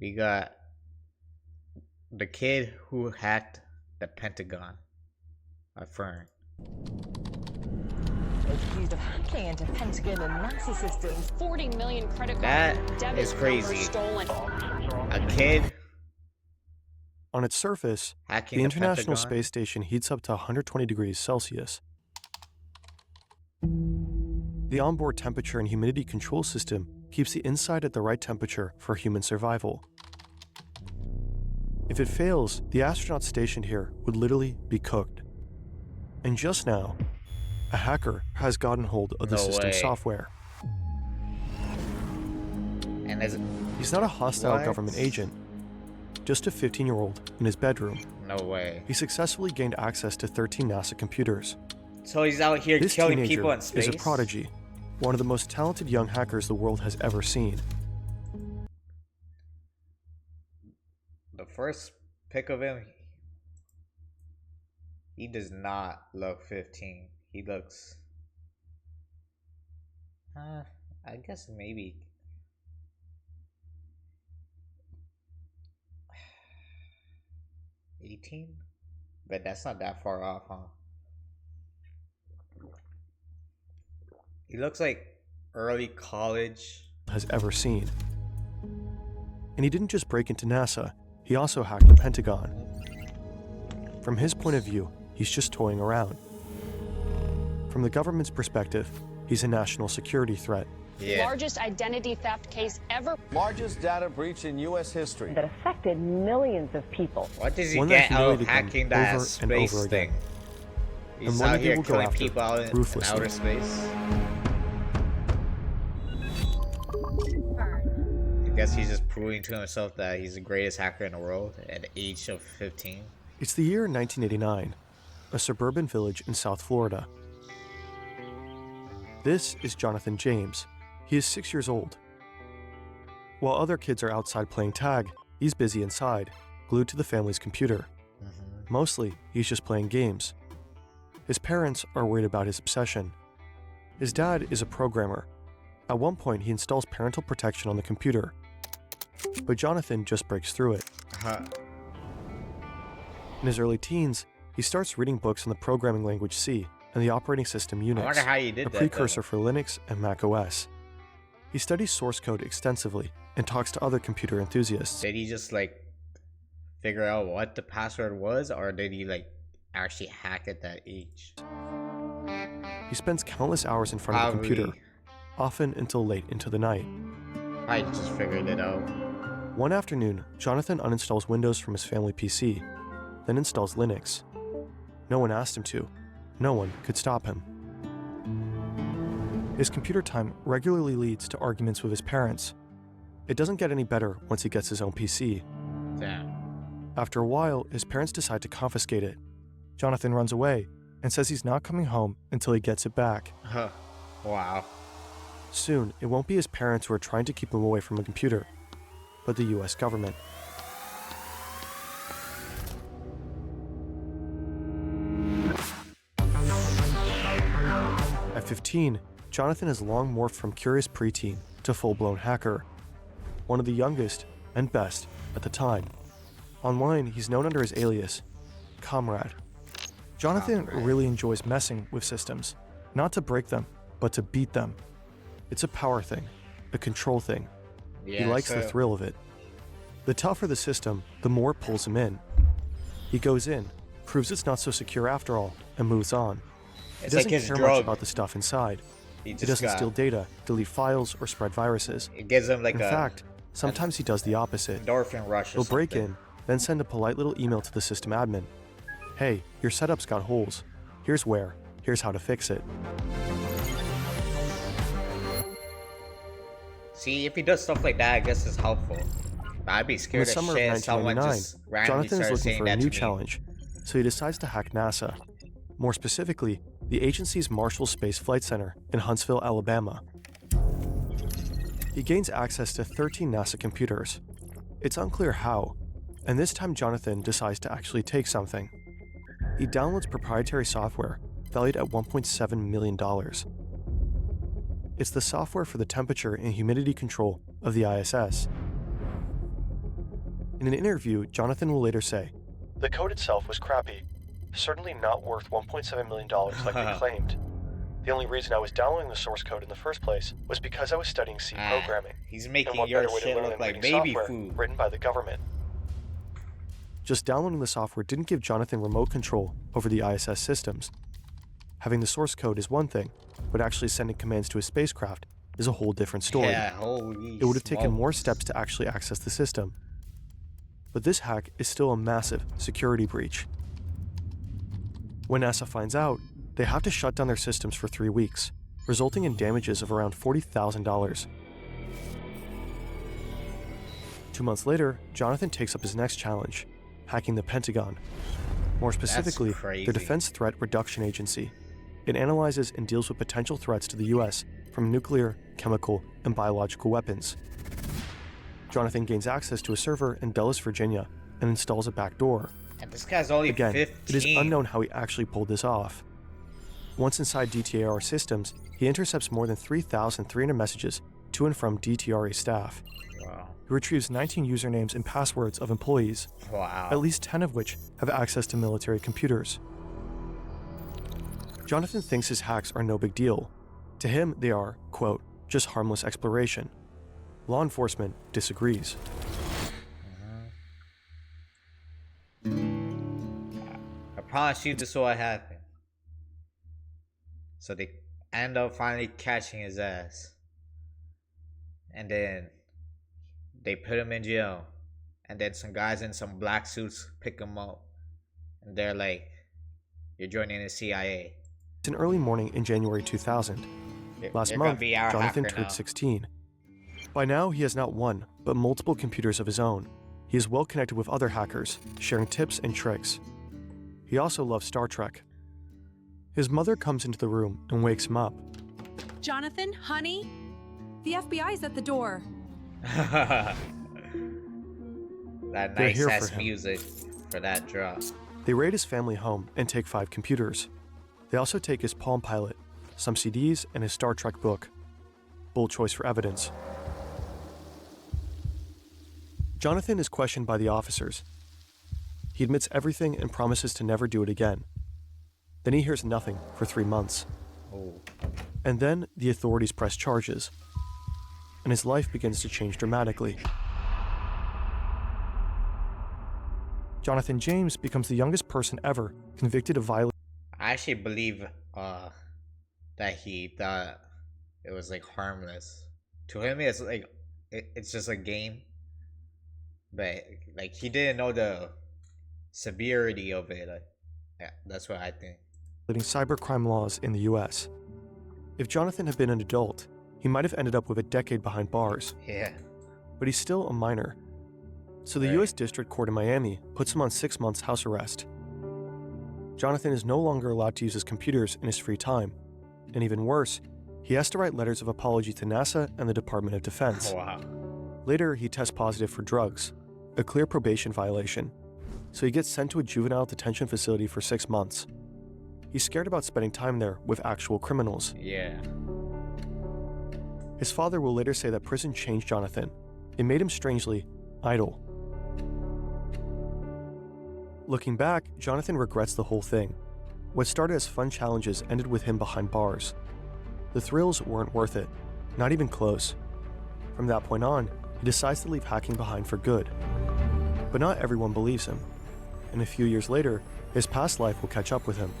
We got the kid who hacked the Pentagon. A Fern. Accused of hacking into Pentagon and NASA systems. 40 million credit cards. That is crazy. Stolen. A kid On its surface, hacking the the International Pentagon? Space Station heats up to 120 degrees Celsius. The onboard temperature and humidity control system keeps the inside at the right temperature for human survival. If it fails, the astronauts stationed here would literally be cooked. And just now, a hacker has gotten hold of the No system's way. software. And there's He's not a hostile What? government agent, just a 15-year-old in his bedroom. no way. He successfully gained access to 13 NASA computers. So he's out here This killing teenager people in space. is a prodigy, one of the most talented young hackers the world has ever seen. The first pic of him, he does not look 15. He looks, I guess maybe 18, but that's not that far off, huh? He looks like early college. Has ever seen. And he didn't just break into NASA, he also hacked the Pentagon. From his point of view, he's just toying around. From the government's perspective, he's a national security threat. Yeah. Largest identity theft case ever. Largest data breach in U.S. history. That affected millions of people. What does he One that get out of humiliated them hacking that over and space over again. thing? He's one out that they here will go killing after people out in ruthlessly. outer space. I guess he's just proving to himself that he's the greatest hacker in the world at the age of 15. It's the year 1989, a suburban village in South Florida. This is Jonathan James. He is 6 years old. While other kids are outside playing tag, he's busy inside, glued to the family's computer. Mostly, he's just playing games. His parents are worried about his obsession. His dad is a programmer. At one point, he installs parental protection on the computer. But Jonathan just breaks through it. In his early teens, he starts reading books on the programming language C and the operating system I wonder Unix, how you did a that. precursor for Linux and Mac OS. He studies source code extensively and talks to other computer enthusiasts. Did he just like figure out what the password was, or did he like actually hack at that age? He spends countless hours in front of the computer, Probably. often until late into the night. I just figured it out. One afternoon, Jonathan uninstalls Windows from his family PC, then installs Linux. No one asked him to. No one could stop him. His computer time regularly leads to arguments with his parents. It doesn't get any better once he gets his own PC. Damn. After a while, his parents decide to confiscate it. Jonathan runs away and says he's not coming home until he gets it back. Huh. Wow. Soon, it won't be his parents who are trying to keep him away from a computer, but the US government. At 15, Jonathan has long morphed from curious preteen to full-blown hacker, one of the youngest and best at the time. Online, he's known under his alias, Comrade. Jonathan really enjoys messing with systems, not to break them, but to beat them. It's a power thing, a control thing. Yeah, He likes the so- thrill of it. The tougher the system, the more it pulls him in. He goes in, proves it's not so secure after all, and moves on. He It's doesn't like his care drug. much about the stuff inside. He He just doesn't got, steal data, delete files, or spread viruses. It gives him like In a fact, sometimes he does the opposite. endorphin rush. Or He'll break something. in, then send a polite little email to the system admin. Hey, your setup's got holes. Here's where. Here's how to fix it. See, if he does stuff like that, I guess it's helpful. But I'd be In the scared as summer shit of if someone 1999, just randomly Jonathan is started looking saying for a that new to me. challenge, so he decides to hack NASA. More specifically, the agency's Marshall Space Flight Center in Huntsville, Alabama. He gains access to 13 NASA computers. It's unclear how, and this time Jonathan decides to actually take something. He downloads proprietary software valued at $1.7 million. It's the software for the temperature and humidity control of the ISS. In an interview, Jonathan will later say, "The code itself was crappy. Certainly not worth $1.7 million like they claimed. The only reason I was downloading the source code in the first place was because I was studying C programming. He's And making what your better way to shit learn look than like reading baby software food. written by the government." Just downloading the software didn't give Jonathan remote control over the ISS systems. Having the source code is one thing, but actually sending commands to a spacecraft is a whole different story. Yeah, holy It would have taken more smokes. steps to actually access the system. But this hack is still a massive security breach. When NASA finds out, they have to shut down their systems for 3 weeks, resulting in damages of around $40,000. 2 months later, Jonathan takes up his next challenge, hacking the Pentagon. More specifically, crazy. their Defense Threat Reduction Agency. It analyzes and deals with potential threats to the US from nuclear, chemical, and biological weapons. Jonathan gains access to a server in Dulles, Virginia, and installs a backdoor. And this guy's only Again, 15. it is unknown how he actually pulled this off. Once inside DTRA systems, he intercepts more than 3,300 messages to and from DTRA staff. Wow. He retrieves 19 usernames and passwords of employees, Wow. at least 10 of which have access to military computers. Jonathan thinks his hacks are no big deal. To him, they are, quote, just harmless exploration. Law enforcement disagrees. I promise you this is what happened. So they end up finally catching his ass. And then they put him in jail. And then some guys in some black suits pick him up. And they're like, "You're joining the CIA." It's an early morning in January 2000. Last You're gonna month, be our Jonathan hacker turned now. 16. By now, he has not one, but multiple computers of his own. He is well connected with other hackers, sharing tips and tricks. He also loves Star Trek. His mother comes into the room and wakes him up. Jonathan, honey, the FBI is at the door. That They're nice here ass for him. music for that drop. They raid his family home and take 5 computers. They also take his Palm Pilot, some CDs, and his Star Trek book. Bold choice for evidence. Jonathan is questioned by the officers. He admits everything and promises to never do it again. Then he hears nothing for 3 months. Oh. And then the authorities press charges. And his life begins to change dramatically. Jonathan James becomes the youngest person ever convicted of violating. I actually believe that he thought it was like harmless. To him, it's like it's just a game. But like he didn't know the severity of it. Like, yeah, that's what I think. Cybercrime laws in the US. If Jonathan had been an adult, he might have ended up with a decade behind bars. Yeah. But he's still a minor. So the Right. US District Court in Miami puts him on 6 months house arrest. Jonathan is no longer allowed to use his computers in his free time. And even worse, he has to write letters of apology to NASA and the Department of Defense. Wow. Later, he tests positive for drugs, a clear probation violation. So he gets sent to a juvenile detention facility for 6 months. He's scared about spending time there with actual criminals. Yeah. His father will later say that prison changed Jonathan. It made him strangely idle. Looking back, Jonathan regrets the whole thing. What started as fun challenges ended with him behind bars. The thrills weren't worth it, not even close. From that point on, he decides to leave hacking behind for good. But not everyone believes him. And a few years later, his past life will catch up with him.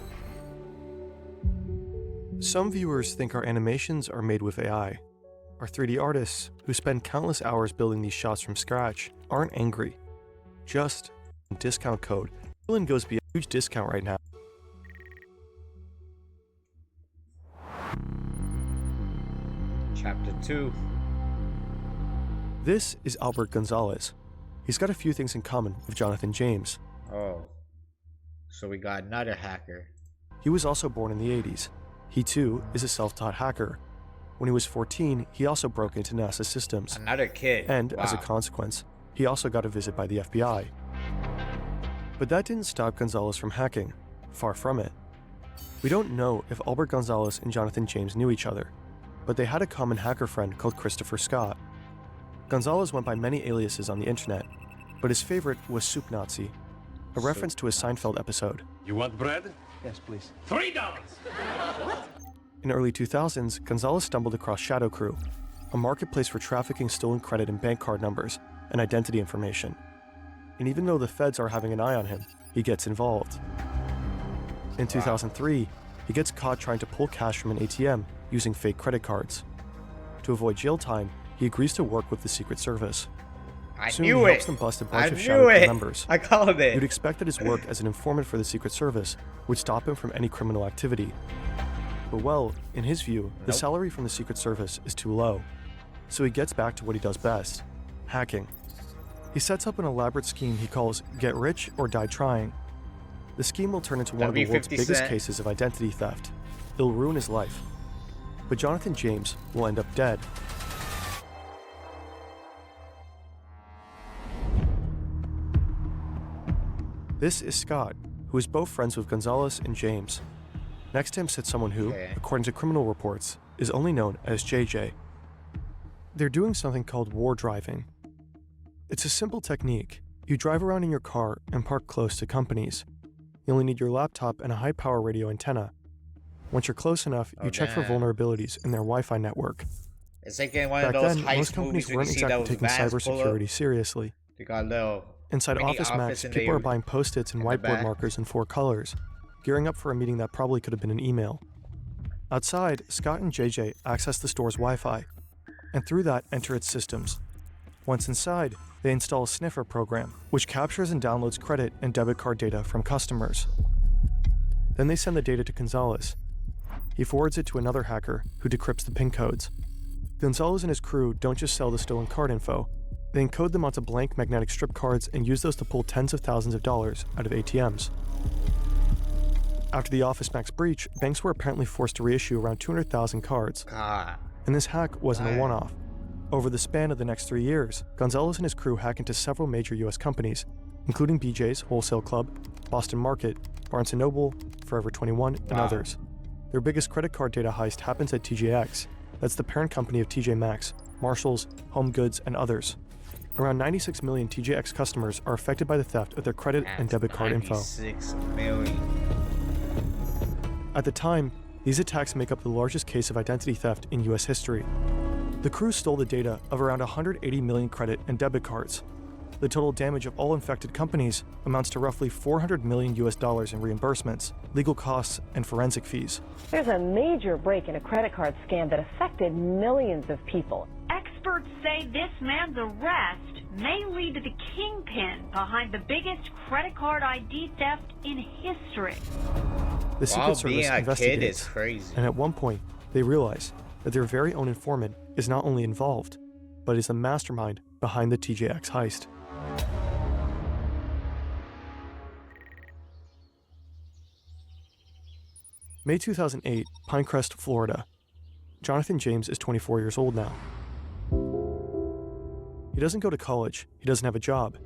Some viewers think our animations are made with AI. Our 3D artists, who spend countless hours building these shots from scratch, aren't angry. Just discount code. Dylan goes beyond a huge discount right now. Chapter 2. This is Albert Gonzalez. He's got a few things in common with Jonathan James. Oh. So we got another hacker. He was also born in the 80s. He too is a self-taught hacker. When he was 14, he also broke into NASA systems. Another kid. And as a Wow. consequence, he also got a visit by the FBI. But that didn't stop Gonzalez from hacking. Far from it. We don't know if Albert Gonzalez and Jonathan James knew each other, but they had a common hacker friend called Christopher Scott. Gonzalez went by many aliases on the internet. but his favorite was Soup Nazi, a reference to his Seinfeld episode. You want bread? Yes, please. $3! In early 2000s, Gonzalez stumbled across Shadow Crew, a marketplace for trafficking stolen credit and bank card numbers and identity information. And even though the feds are having an eye on him, he gets involved. In 2003, he gets caught trying to pull cash from an ATM using fake credit cards. To avoid jail time, he agrees to work with the Secret Service. Soon he helps them bust a bunch of Shadow Crew members. I called it. You'd expect that his work as an informant for the Secret Service would stop him from any criminal activity. But well, in his view, the salary from the Secret Service is too low. So he gets back to what he does best, hacking. He sets up an elaborate scheme he calls Get Rich or Die Trying. The scheme will turn into one of the world's biggest cases of identity theft. It'll ruin his life. But Jonathan James will end up dead. This is Scott, who is both friends with Gonzalez and James. Next to him sits someone who, according to criminal reports, is only known as JJ. They're doing something called war driving. It's a simple technique. You drive around in your car and park close to companies. You only need your laptop and a high-power radio antenna. Once you're close enough, you check for vulnerabilities in their Wi-Fi network. It's like in one Back of those then, heist most companies movies when weren't you see exactly those taking vans pull up. cybersecurity seriously. They got a little Inside mini Office Max, in people the- are buying Post-its and in the whiteboard back. markers in 4 colors, gearing up for a meeting that probably could have been an email. Outside, Scott and JJ access the store's Wi-Fi, and through that enter its systems. Once inside, they install a sniffer program, which captures and downloads credit and debit card data from customers. Then they send the data to Gonzalez. He forwards it to another hacker, who decrypts the PIN codes. Gonzalez and his crew don't just sell the stolen card info, they encode them onto blank magnetic strip cards and use those to pull tens of thousands of dollars out of ATMs. After the Office Max breach, banks were apparently forced to reissue around 200,000 cards. And this hack wasn't a one-off. Over the span of the next 3 years, Gonzalez and his crew hack into several major US companies, including BJ's Wholesale Club, Boston Market, Barnes & Noble, Forever 21, and others. Their biggest credit card data heist happens at TJX. That's the parent company of TJ Maxx, Marshalls, Home Goods, and others. Around 96 million TJX customers are affected by the theft of their credit and debit card info. 96 million. At the time, these attacks make up the largest case of identity theft in US history. The crew stole the data of around 180 million credit and debit cards. The total damage of all infected companies amounts to roughly $400 million in reimbursements, legal costs, and forensic fees. There's a major break in a credit card scam that affected millions of people. Experts say this man's arrest may lead to the kingpin behind the biggest credit card ID theft in history. The Secret Service being a kid investigates, is crazy. and at one point, they realize that their very own informant is not only involved, but is the mastermind behind the TJX heist. May 2008, Pinecrest, Florida. Jonathan James is 24 years old now. He doesn't go to college, he doesn't have a job.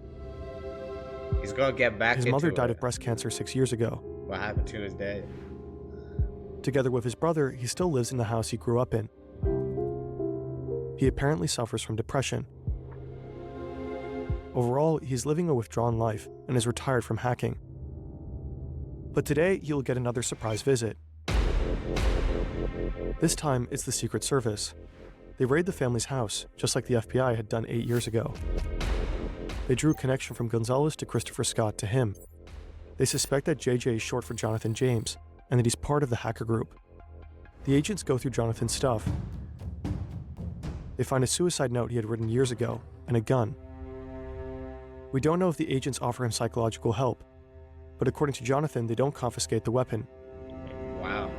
He's gonna get back His into mother died it. of breast cancer 6 years ago. What happened to his dad? Together with his brother, he still lives in the house he grew up in. He apparently suffers from depression. Overall, he's living a withdrawn life and is retired from hacking. But today, he'll get another surprise visit. This time, it's the Secret Service. They raid the family's house, just like the FBI had done 8 years ago. They drew a connection from Gonzalez to Christopher Scott to him. They suspect that JJ is short for Jonathan James, and that he's part of the hacker group. The agents go through Jonathan's stuff. They find a suicide note he had written years ago, and a gun. We don't know if the agents offer him psychological help, but according to Jonathan, they don't confiscate the weapon. Wow.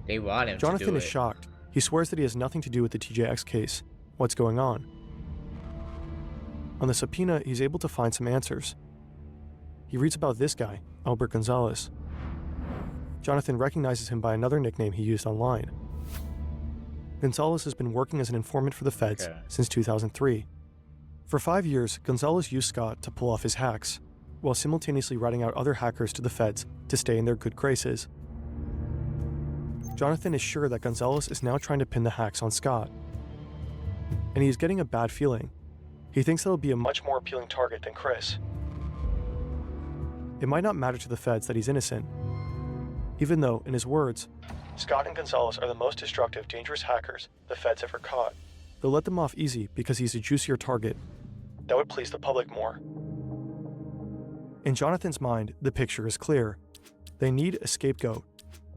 They want him to Jonathan do is it. shocked. He swears that he has nothing to do with the TJX case. What's going on? On the subpoena, he's able to find some answers. He reads about this guy, Albert Gonzalez. Jonathan recognizes him by another nickname he used online. Gonzalez has been working as an informant for the feds since 2003. For 5 years, Gonzalez used Scott to pull off his hacks, while simultaneously ratting out other hackers to the feds to stay in their good graces. Jonathan is sure that Gonzalez is now trying to pin the hacks on Scott. And he is getting a bad feeling. He thinks he'll be a much more appealing target than Chris. It might not matter to the feds that he's innocent, even though, in his words, Scott and Gonzalez are the most destructive, dangerous hackers the feds ever caught. They'll let them off easy because he's a juicier target. That would please the public more. In Jonathan's mind, the picture is clear. They need a scapegoat.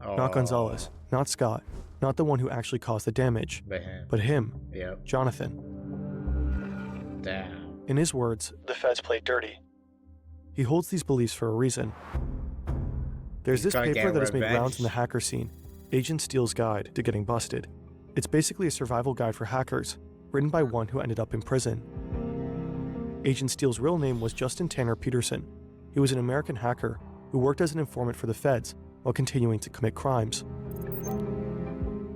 Not Gonzalez, not Scott, not the one who actually caused the damage, but him, Yep. Jonathan. Damn. In his words, the feds played dirty. He holds these beliefs for a reason. There's this paper that has made rounds in the hacker scene, Agent Steele's Guide to Getting Busted. It's basically a survival guide for hackers, written by one who ended up in prison. Agent Steele's real name was Justin Tanner Peterson. He was an American hacker who worked as an informant for the feds while continuing to commit crimes.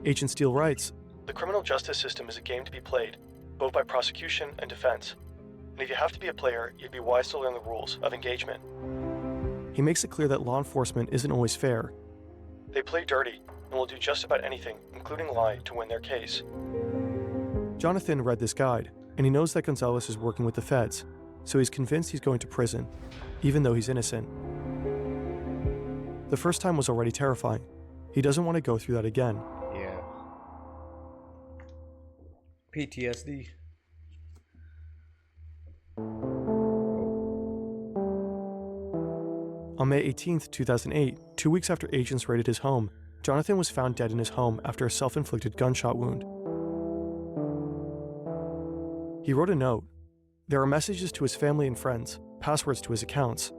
Agent Steele writes, "The criminal justice system is a game to be played, both by prosecution and defense. And if you have to be a player, you'd be wise to learn the rules of engagement." He makes it clear that law enforcement isn't always fair. They play dirty and will do just about anything, including lie, to win their case. Jonathan read this guide, and he knows that Gonzalez is working with the feds, so he's convinced he's going to prison, even though he's innocent. The first time was already terrifying. He doesn't want to go through that again. Yeah. PTSD. On May 18th, 2008, 2 weeks after agents raided his home, Jonathan was found dead in his home after a self-inflicted gunshot wound. He wrote a note. There are messages to his family and friends, passwords to his accounts.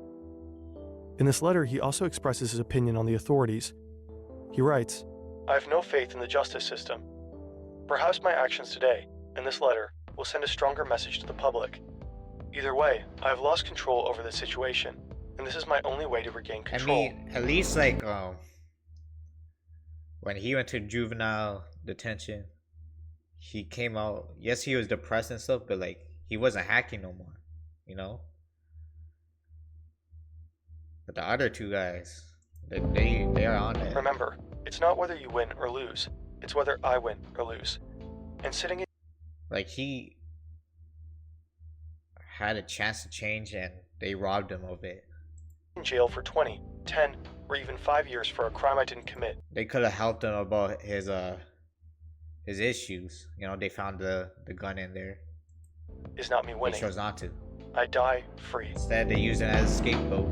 In this letter, he also expresses his opinion on the authorities. He writes, "I have no faith in the justice system. Perhaps my actions today, and this letter, will send a stronger message to the public. Either way, I have lost control over the situation, and this is my only way to regain control." I mean, at least like when he went to juvenile detention, he came out. Yes, he was depressed and stuff, but like he wasn't hacking no more, you know. But the other two guys, they are on it. Remember, it's not whether you win or lose; it's whether I win or lose. And sitting in Like he had a chance to change, and they robbed him of it. jail for 20, 10, or even 5 years for a crime I didn't commit They could have helped him about his issues. You know, they found the gun in there. is not me He winning. chose not to. I die free. Instead, they used it as a scapegoat.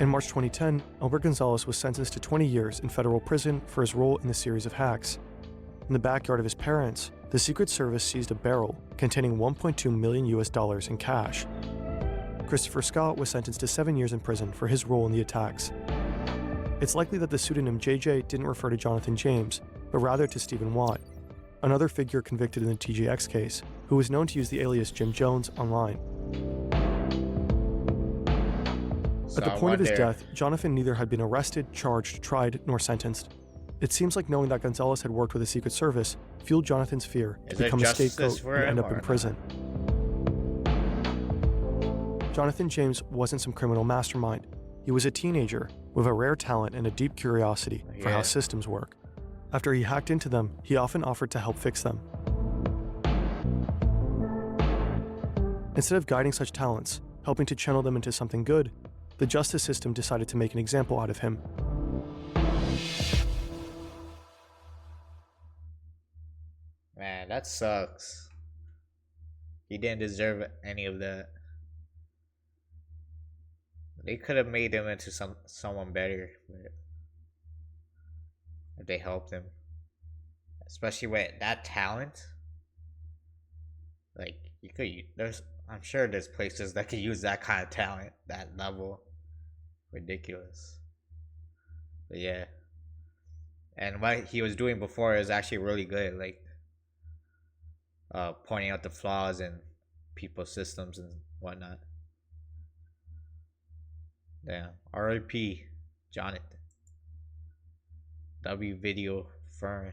In March 2010, Albert Gonzalez was sentenced to 20 years in federal prison for his role in the series of hacks. In the backyard of his parents, the Secret Service seized a barrel containing $1.2 million in cash. Christopher Scott was sentenced to 7 years in prison for his role in the attacks. It's likely that the pseudonym JJ didn't refer to Jonathan James, but rather to Stephen Watt, another figure convicted in the TJX case, who was known to use the alias Jim Jones online. At the point of his death, Jonathan neither had been arrested, charged, tried, nor sentenced. It seems like knowing that Gonzalez had worked with the Secret Service fueled Jonathan's fear to become a scapegoat and end up in prison. Jonathan James wasn't some criminal mastermind. He was a teenager with a rare talent and a deep curiosity for how systems work. After he hacked into them, he often offered to help fix them. Instead of guiding such talents, helping to channel them into something good, the justice system decided to make an example out of him. Man, that sucks. He didn't deserve any of that. They could have made him into someone better, but if they helped him, especially with that talent. Like I'm sure there's places that could use that kind of talent, that level. Ridiculous. But yeah, and what he was doing before is actually really good, like pointing out the flaws in people's systems and whatnot. Damn. R.I.P. Jonathan. W video Fern.